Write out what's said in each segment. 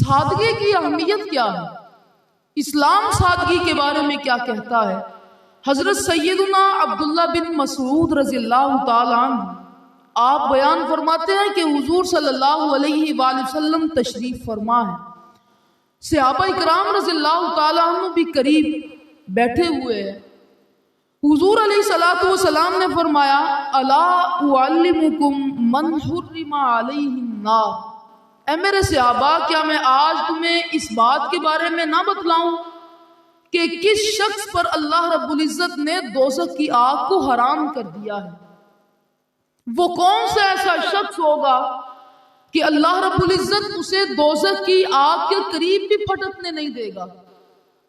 سادگی کی اہمیت کیا ہے؟ اسلام سادگی کے بارے میں کیا کہتا ہے؟ حضرت سیدنا عبداللہ بن مسعود رضی اللہ تعالیٰ عنہ آپ بیان فرماتے ہیں کہ حضور صلی اللہ علیہ وآلہ وسلم تشریف فرما ہے. صحابہ کرام رضی اللہ تعالیٰ عنہ بھی قریب بیٹھے ہوئے ہیں. حضور علیہ الصلوۃ والسلام نے فرمایا الا اعلمکم من حرم علیہ النار، اے میرے صحابہ کیا میں آج تمہیں اس بات کے بارے میں نہ بتلاؤں کہ کس شخص پر اللہ رب العزت نے دوزخ کی آگ کو حرام کر دیا ہے؟ وہ کون سا ایسا شخص ہوگا کہ اللہ رب العزت اسے دوزخ کی آگ کے قریب بھی پھٹکنے نہیں دے گا؟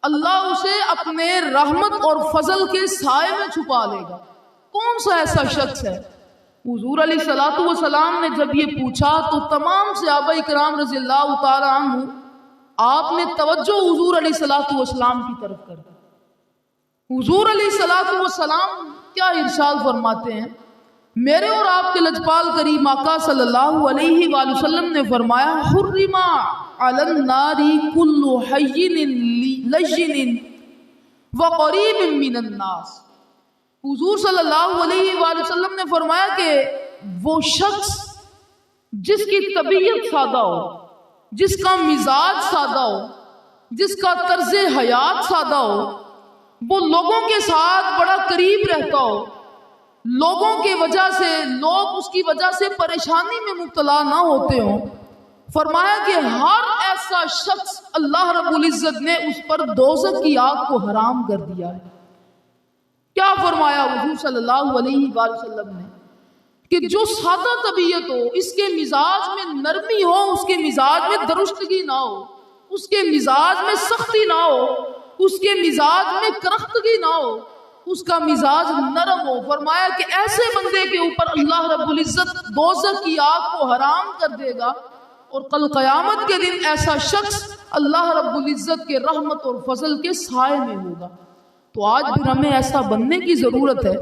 اللہ اسے اپنے رحمت اور فضل کے سائے میں چھپا لے گا. کون سا ایسا شخص ہے؟ حضور علیہ الصلوۃ والسلام نے جب یہ پوچھا تو تمام صحابہ کرام رضی اللہ تعالی عنہ آپ نے توجہ حضور علیہ الصلوۃ والسلام کی طرف کر دی. حضور علیہ الصلوۃ والسلام کیا ارشاد فرماتے ہیں؟ میرے اور آپ کے لجپال کریم آقا صلی اللہ علیہ وآلہ وسلم نے فرمایا حرم علی النار کل حین لین وقریب من الناس. حضور صلی اللہ علیہ وآلہ وسلم نے فرمایا کہ وہ شخص جس کی طبیعت سادہ ہو، جس کا مزاج سادہ ہو، جس کا طرز حیات سادہ ہو، وہ لوگوں کے ساتھ بڑا قریب رہتا ہو، لوگوں کے وجہ سے لوگ اس کی وجہ سے پریشانی میں مبتلا نہ ہوتے ہوں، فرمایا کہ ہر ایسا شخص اللہ رب العزت نے اس پر دوزخ کی آگ کو حرام کر دیا ہے. کیا فرمایا حضور صلی اللہ علیہ وآلہ وسلم نے کہ جو سادہ طبیعت ہو، اس کے مزاج میں نرمی ہو، اس کے مزاج میں درشتگی نہ ہو، اس کے مزاج میں سختی نہ ہو، اس کے مزاج میں کرختگی نہ ہو، اس کا مزاج نرم ہو، فرمایا کہ ایسے بندے کے اوپر اللہ رب العزت دوزخ کی آگ کو حرام کر دے گا، اور کل قیامت کے دن ایسا شخص اللہ رب العزت کے رحمت اور فضل کے سائے میں ہوگا. تو آج بھی ہمیں ایسا بننے کی ضرورت ہے